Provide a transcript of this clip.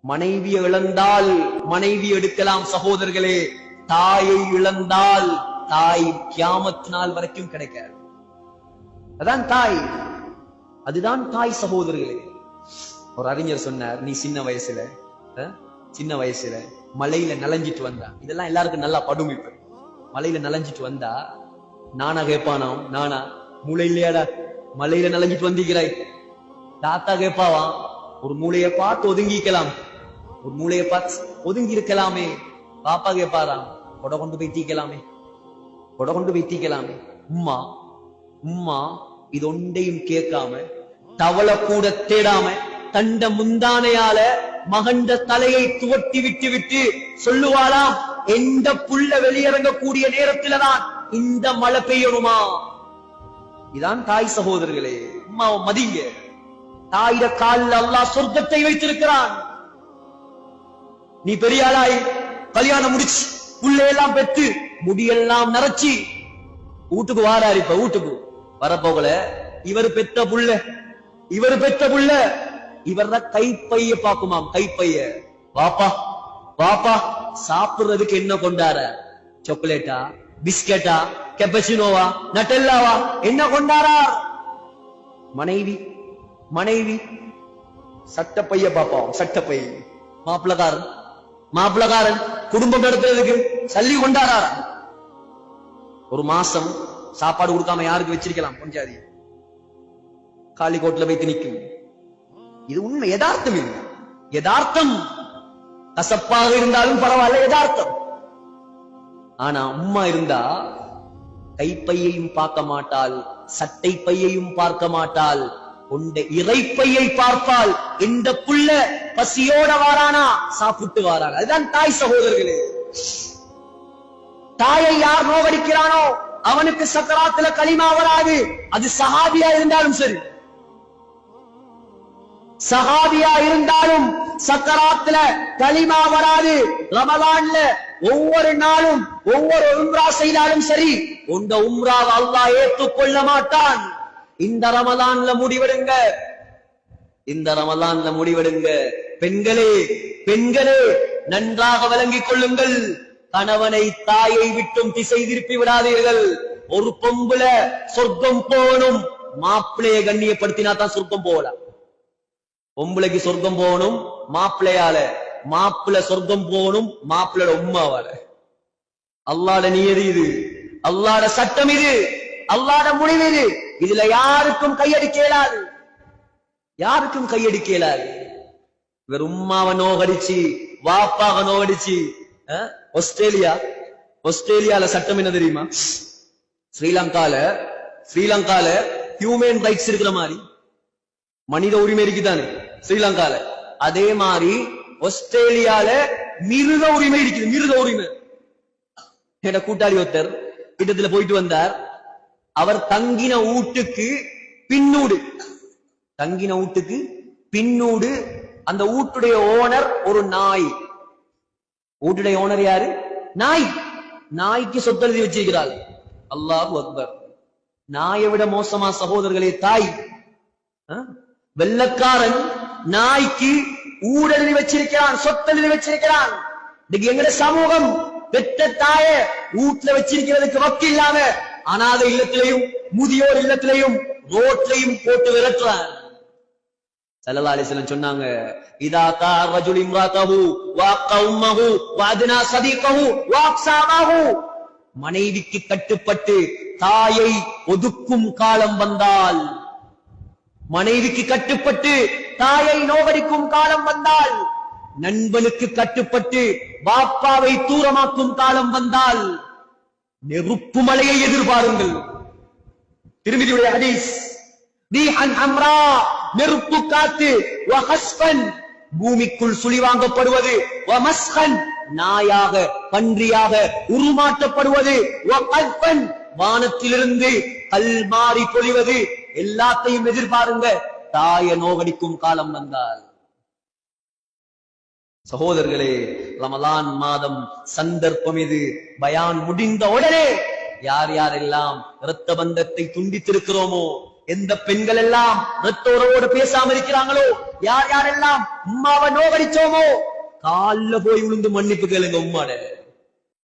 மனைவியை இழந்தால் மனைவி எடுக்கலாம் சகோதரர்களே. தாயை இழந்தால் தாய் கியாமத் நாள் வரைக்கும் கிடைக்காது. அதான் தாய், அதுதான் தாய் சகோதரர்களே. ஒரு அறிஞர் சொன்னார், நீ சின்ன வயசுல மலையில நலஞ்சிட்டு வந்தா, இதெல்லாம் எல்லாருக்கும் நல்லா படும். இப்ப மலையில நலஞ்சிட்டு வந்தா நானா கேட்பானாம், நானா மூளை இல்லையாடா மலையில நலஞ்சிட்டு வந்திருக்கிறாய்? தாத்தா கேட்பாவா, ஒரு மூளையை பார்த்து ஒதுங்கிக்கலாம், ஒரு மூளையை பார்த்து ஒதுங்கி இருக்கலாமே. பாப்பா கேட்பாராம், கொடை கொண்டு போய் தீக்கலாமே. உம்மா உம்மா இது ஒன்றையும் கேட்காம, தவளை கூட தேடாம, தண்ட முந்தானையால மகண்ட தலையை துவட்டி விட்டு சொல்லுவாளாம், எந்த புள்ள வெளியிறங்கக்கூடிய நேரத்தில்தான் இந்த மழை பெய்யணுமா? இதான் தாய் சகோதரர்களே. அம்மாவை மதிங்க. தாயிட காலில் அல்லாஹ் சொர்க்கத்தை வைத்திருக்கிறான். நீ பெரியாளாய் கல்யாணம் முடிச்சு புள்ளையெல்லாம் பெற்று முடியெல்லாம் நரைச்சி வீட்டுக்கு வாராரு. இப்ப வீட்டுக்கு வரப்போகல, இவர் பெற்ற புள்ள இவர கைப்பைய பாக்குமாம். கைப்பைய வாப்பா சாப்பிடுறதுக்கு என்ன கொண்டார? சாக்லேட்டா, பிஸ்கெட்டா, கெப்பச்சினோவா, நட்டெல்லாவா, என்ன கொண்டாரா? மனைவி சட்டப்பைய பாப்பாவும். சட்டப்பை மாப்பிளக்காரன் குடும்பம் நடத்துறதுக்கு சல்லி கொண்டாரா? ஒரு மாசம் சாப்பாடு கொடுக்காம யாருக்கு வச்சிருக்கலாம்? பஞ்சாதி காலி கோட்ல வைத்து நிற்கும். இது உண்மை, யதார்த்தம். இல்லை யதார்த்தம். கசப்பாக இருந்தாலும் பரவாயில்ல, யதார்த்தம். ஆனா உம்மா இருந்தா கைப்பையையும் பார்க்க மாட்டாள், சட்டை பையையும் பார்க்க மாட்டாள், உண்ட இறைப்பையை பார்ப்பாள். இந்த புள்ள பசியோட வாரானா, சாப்பிட்டு வாரானா? அதுதான் தாய் சகோதரர்களே. தாயை யார் நோகடிக்கிறானோ அவனுக்கு சக்கராத்துல களிமா வராது. அது சஹாபியா இருந்தாலும் சரி, சஹாபியா இருந்தாலும் சக்கராத்துல களிமா வராது. ரமலான்ல ஒவ்வொரு நாளும் ஒவ்வொரு உம்ரா செய்தாலும் சரி, உண்ட உம்ராவை அல்லாஹ் ஏற்றுக்கொள்ள மாட்டான். இந்த ரமலான்ல முடிவெடுங்க. பெண்களே நன்றாக விளங்கிக் கொள்ளுங்கள். கணவனை தாயை விட்டும் திசை திருப்பி விடாதீர்கள். ஒரு பொம்புல சொர்க்கம் போகணும், மாப்பிள்ளைய கண்ணியப்படுத்தினா தான் சொர்க்கம் போகலாம். பொம்பளைக்கு சொர்க்கம் போகணும் மாப்பிள்ளையால, மாப்பிள்ளை சொர்க்கம் போகணும் மாப்பிள்ளோட உம்மாவால. அல்லாஹ்ட நியதி இது, அல்லாஹ்ட சட்டம் இது, அல்லாஹ்ட முடிவு இது. இதுல யாருக்கும் கையடிக்க இயலாது. இவர் உம்மாவை நோகடிச்சு வாப்பாக நோகடிச்சு. ஆஸ்திரேலியால சட்டம் என்ன தெரியுமா? ஸ்ரீலங்கால ஹியூமன் ரைட்ஸ் இருக்கிற மாதிரி மனித உரிமை இருக்குதானே ஸ்ரீலங்கால, அதே மாதிரி ஆஸ்திரேலியால மிருக உரிமை இருக்குது. மிருக உரிமை. என்ற கூட்டாளி ஒருத்தர் கிட்டத்துல போயிட்டு வந்தார். அவர் தங்கின வீட்டுக்கு பின்னூடு அந்த வீட்டுடைய ஓனர் ஒரு நாய். வீட்டுடைய ஓனர் யாரு? நாய்க்கு சொத்தெழுதி வச்சிருக்கிறாள். அல்லாஹு அக்பர். நாயை விட மோசமா சகோதரர்களே தாய். வெள்ளக்காரன் நாய்க்கு ஊழல் வச்சிருக்கிறான், சொத்தெழுதி வச்சிருக்கிறான். இன்னைக்கு எங்கட சமூகம் பெற்ற தாய வீட்டுல வச்சிருக்கிறதுக்கு வக்கு இல்லாம அநாத இல்லத்திலையும் முதியோர் இல்லத்திலையும் ரோட்லையும் போட்டு விரட்டுறான். ஸல்லல்லாஹு அலைஹி வஸல்லம் சொன்னாங்க, இதா தா ரஜுல் இம்ராதஹு வஅக்க உம்மஹு வஅத்னா ஸதீகஹு வஅக்ஸாமஹு. மனைவிக்கு கட்டுப்பட்டு தாயை ஒதுக்கும் காலம் வந்தால், மனைவிக்கு கட்டுப்பட்டு தாயை நோகடிக்கும் காலம் வந்தால், நண்பனுக்கு கட்டுப்பட்டு பாப்பாவை தூரமாக்கும் காலம் வந்தால், நெருப்பு மலையை எதிர்பாருங்கள். திருமதியுடைய ஹதீஸ், நெருப்பு காத்து, பூமிக்குள் சுழிவாங்கப்படுவது, நாயாக பன்றியாக உருமாற்றப்படுவது, வானத்திலிருந்து கல் மாறி பொழிவது, எல்லாத்தையும் எதிர்பாருங்க. தாயை நோகடிக்கும் காலம் வந்தால். சகோதரர்களே, ரமலான் மாதம் சந்தர்ப்பம் இது. பயான் முடிந்த உடனே யார் யாரெல்லாம் இரத்த பந்தத்தை துண்டித்திருக்கிறோமோ, எந்த பெண்கள் எல்லாம் ரத்தோரோடு பேசாம இருக்கிறாங்களோ, யார் யாரெல்லாம் உம்மாவை நோகடிச்சோமோ, கால்ல போய் விழுந்து மன்னிப்பு கேளுங்க உம்மாட.